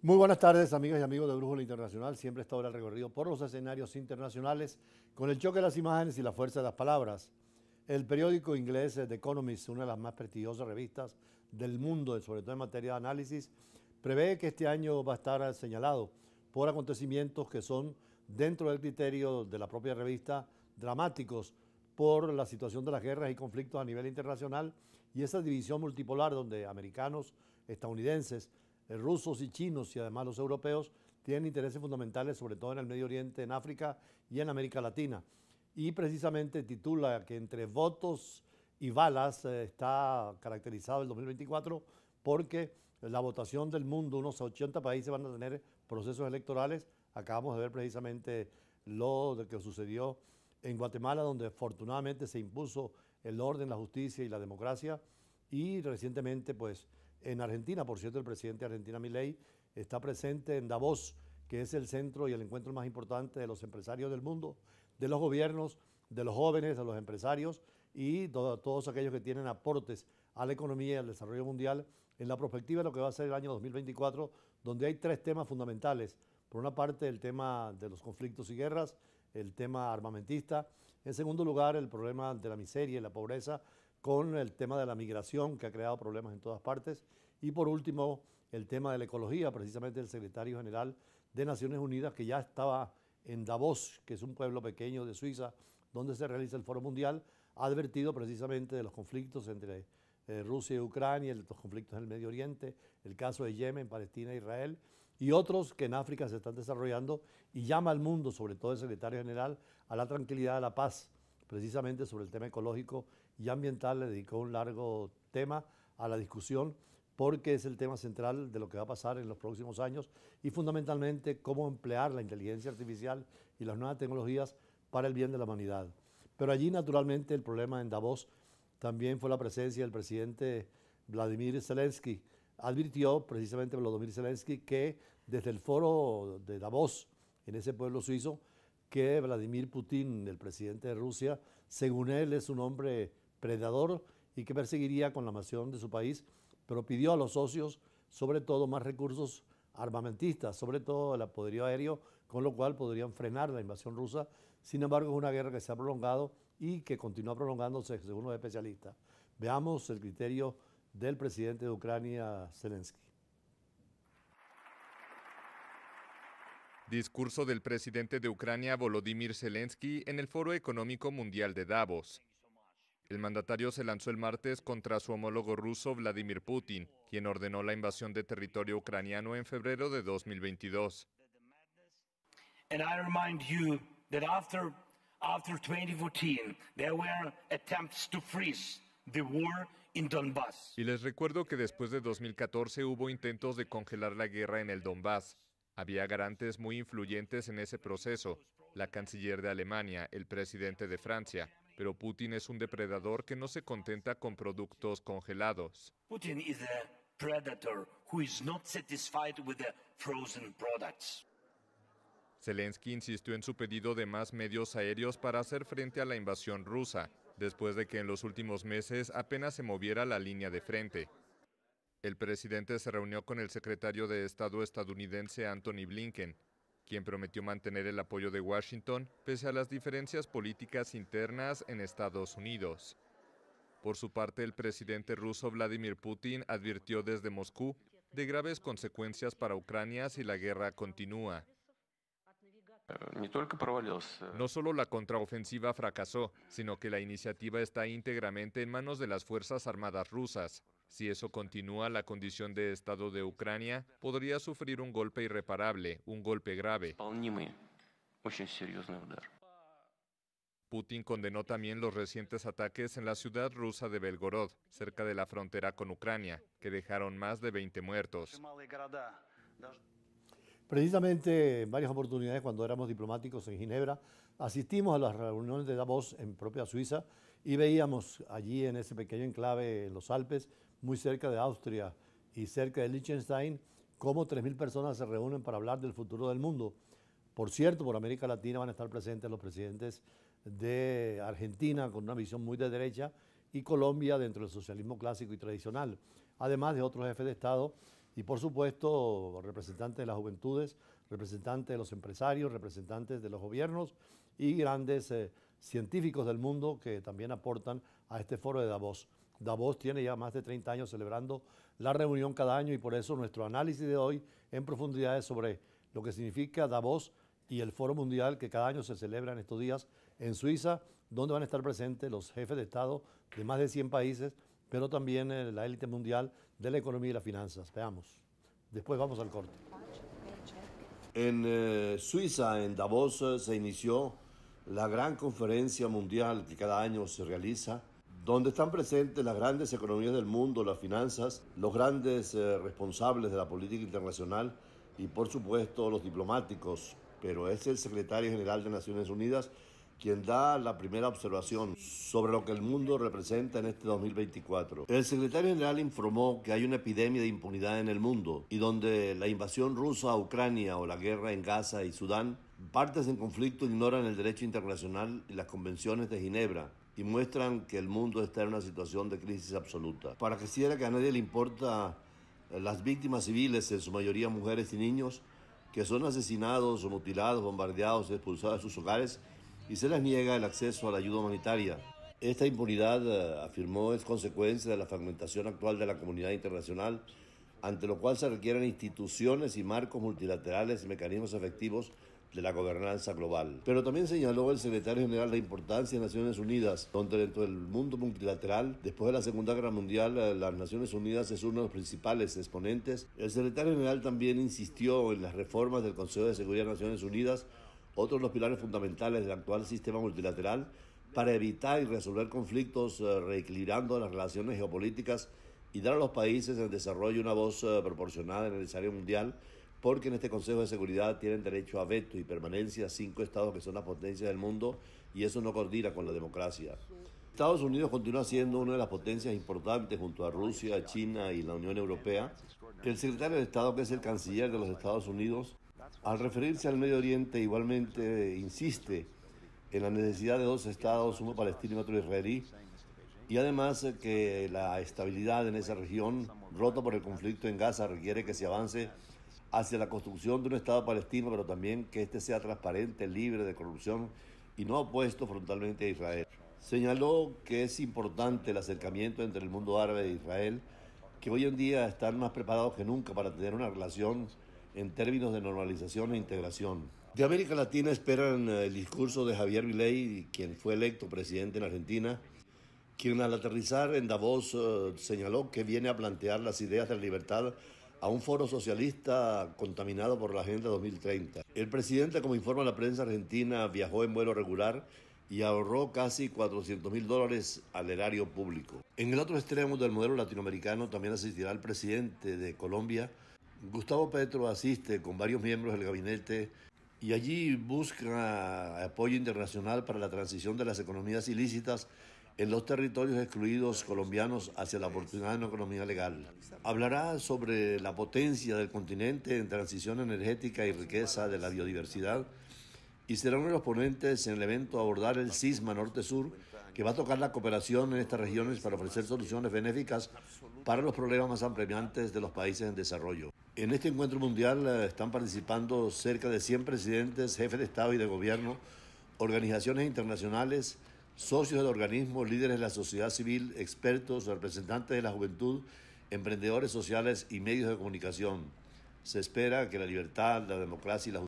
Muy buenas tardes, amigas y amigos de Brújula Internacional. Siempre está ahora el recorrido por los escenarios internacionales con el choque de las imágenes y la fuerza de las palabras. El periódico inglés The Economist, una de las más prestigiosas revistas del mundo, sobre todo en materia de análisis, prevé que este año va a estar señalado por acontecimientos que son, dentro del criterio de la propia revista, dramáticos por la situación de las guerras y conflictos a nivel internacional y esa división multipolar donde americanos, estadounidenses, rusos y chinos y además los europeos tienen intereses fundamentales, sobre todo en el Medio Oriente, en África y en América Latina. Y precisamente titula que entre votos y balas está caracterizado el 2024 porque la votación del mundo, unos 80 países van a tener procesos electorales. Acabamos de ver precisamente lo que sucedió en Guatemala, donde afortunadamente se impuso el orden, la justicia y la democracia. Y recientemente, pues, en Argentina, por cierto, el presidente de Argentina, Milei, está presente en Davos, que es el centro y el encuentro más importante de los empresarios del mundo, de los gobiernos, de los jóvenes, de los empresarios y todos aquellos que tienen aportes a la economía y al desarrollo mundial en la perspectiva de lo que va a ser el año 2024, donde hay tres temas fundamentales. Por una parte, el tema de los conflictos y guerras, el tema armamentista. En segundo lugar, el problema de la miseria y la pobreza, con el tema de la migración, que ha creado problemas en todas partes. Y por último, el tema de la ecología, precisamente el secretario general de Naciones Unidas, que ya estaba en Davos, que es un pueblo pequeño de Suiza, donde se realiza el Foro Mundial, ha advertido precisamente de los conflictos entre Rusia y Ucrania, los conflictos en el Medio Oriente, el caso de Yemen, Palestina, Israel, y otros que en África se están desarrollando, y llama al mundo, sobre todo el secretario general, a la tranquilidad, a la paz, precisamente sobre el tema ecológico y ambiental. Le dedicó un largo tema a la discusión porque es el tema central de lo que va a pasar en los próximos años y fundamentalmente cómo emplear la inteligencia artificial y las nuevas tecnologías para el bien de la humanidad. Pero allí, naturalmente, el problema en Davos también fue la presencia del presidente Vladimir Zelensky. Advirtió precisamente Volodymyr Zelensky que desde el foro de Davos, en ese pueblo suizo, que Vladimir Putin, el presidente de Rusia, según él es un hombre predador y que perseguiría con la nación de su país, pero pidió a los socios sobre todo más recursos armamentistas, sobre todo el poderío aéreo, con lo cual podrían frenar la invasión rusa. Sin embargo, es una guerra que se ha prolongado y que continúa prolongándose según los especialistas. Veamos el criterio del presidente de Ucrania, Zelensky. Discurso del presidente de Ucrania, Volodymyr Zelensky, en el Foro Económico Mundial de Davos. El mandatario se lanzó el martes contra su homólogo ruso, Vladimir Putin, quien ordenó la invasión de territorio ucraniano en febrero de 2022. And I remind you that after 2014, there were attempts to freeze the war in Donbass. Y les recuerdo que después de 2014 hubo intentos de congelar la guerra en el Donbass. Había garantes muy influyentes en ese proceso, la canciller de Alemania, el presidente de Francia, pero Putin es un depredador que no se contenta con productos congelados. Putin is a predator who is not satisfied with the frozen products. Zelensky insistió en su pedido de más medios aéreos para hacer frente a la invasión rusa, después de que en los últimos meses apenas se moviera la línea de frente. El presidente se reunió con el secretario de Estado estadounidense Antony Blinken, quien prometió mantener el apoyo de Washington pese a las diferencias políticas internas en Estados Unidos. Por su parte, el presidente ruso Vladimir Putin advirtió desde Moscú de graves consecuencias para Ucrania si la guerra continúa. No solo la contraofensiva fracasó, sino que la iniciativa está íntegramente en manos de las Fuerzas Armadas rusas. Si eso continúa, la condición de Estado de Ucrania podría sufrir un golpe irreparable, un golpe grave. Putin condenó también los recientes ataques en la ciudad rusa de Belgorod, cerca de la frontera con Ucrania, que dejaron más de 20 muertos. Precisamente en varias oportunidades cuando éramos diplomáticos en Ginebra, asistimos a las reuniones de Davos en propia Suiza y veíamos allí en ese pequeño enclave en los Alpes, muy cerca de Austria y cerca de Liechtenstein, cómo 3.000 personas se reúnen para hablar del futuro del mundo. Por cierto, por América Latina van a estar presentes los presidentes de Argentina con una visión muy de derecha y Colombia dentro del socialismo clásico y tradicional, además de otros jefes de Estado y por supuesto representantes de las juventudes, representantes de los empresarios, representantes de los gobiernos y grandes científicos del mundo que también aportan a este foro de Davos. Davos tiene ya más de 30 años celebrando la reunión cada año y por eso nuestro análisis de hoy en profundidad es sobre lo que significa Davos y el Foro Mundial que cada año se celebra en estos días en Suiza, donde van a estar presentes los jefes de Estado de más de 100 países, pero también la élite mundial de la economía y las finanzas. Veamos. Después vamos al corte. En Suiza, en Davos, se inició la gran conferencia mundial que cada año se realiza, donde están presentes las grandes economías del mundo, las finanzas, los grandes responsables de la política internacional y, por supuesto, los diplomáticos. Pero es el secretario general de Naciones Unidas quien da la primera observación sobre lo que el mundo representa en este 2024. El secretario general informó que hay una epidemia de impunidad en el mundo y donde la invasión rusa a Ucrania o la guerra en Gaza y Sudán, partes en conflicto ignoran el derecho internacional y las convenciones de Ginebra y muestran que el mundo está en una situación de crisis absoluta. Pareciera que a nadie le importa las víctimas civiles, en su mayoría mujeres y niños, que son asesinados o mutilados, bombardeados, expulsados de sus hogares y se les niega el acceso a la ayuda humanitaria. Esta impunidad, afirmó, es consecuencia de la fragmentación actual de la comunidad internacional, ante lo cual se requieren instituciones y marcos multilaterales y mecanismos efectivos de la gobernanza global. Pero también señaló el secretario general la importancia de Naciones Unidas, donde dentro del mundo multilateral, después de la Segunda Guerra Mundial, las Naciones Unidas es uno de los principales exponentes. El secretario general también insistió en las reformas del Consejo de Seguridad de Naciones Unidas, otro de los pilares fundamentales del actual sistema multilateral, para evitar y resolver conflictos, reequilibrando las relaciones geopolíticas y dar a los países en desarrollo una voz proporcionada en el escenario mundial, porque en este Consejo de Seguridad tienen derecho a veto y permanencia 5 estados que son las potencias del mundo y eso no coordina con la democracia. Estados Unidos continúa siendo una de las potencias importantes junto a Rusia, China y la Unión Europea. El secretario de Estado, que es el canciller de los Estados Unidos, al referirse al Medio Oriente igualmente insiste en la necesidad de 2 estados, uno palestino y otro israelí, y además que la estabilidad en esa región, rota por el conflicto en Gaza, requiere que se avance hacia la construcción de un Estado palestino, pero también que este sea transparente, libre de corrupción y no opuesto frontalmente a Israel. Señaló que es importante el acercamiento entre el mundo árabe e Israel, que hoy en día están más preparados que nunca para tener una relación en términos de normalización e integración. De América Latina esperan el discurso de Javier Milei, quien fue electo presidente en Argentina, quien al aterrizar en Davos señaló que viene a plantear las ideas de la libertad a un foro socialista contaminado por la Agenda 2030. El presidente, como informa la prensa argentina, viajó en vuelo regular y ahorró casi $400.000 al erario público. En el otro extremo del modelo latinoamericano también asistirá el presidente de Colombia. Gustavo Petro asiste con varios miembros del gabinete y allí busca apoyo internacional para la transición de las economías ilícitas en los territorios excluidos colombianos hacia la oportunidad de una economía legal. Hablará sobre la potencia del continente en transición energética y riqueza de la biodiversidad y será uno de los ponentes en el evento a abordar el cisma norte-sur, que va a tocar la cooperación en estas regiones para ofrecer soluciones benéficas para los problemas más apremiantes de los países en desarrollo. En este encuentro mundial están participando cerca de 100 presidentes, jefes de Estado y de Gobierno, organizaciones internacionales, socios del organismo, líderes de la sociedad civil, expertos, representantes de la juventud, emprendedores sociales y medios de comunicación. Se espera que la libertad, la democracia y la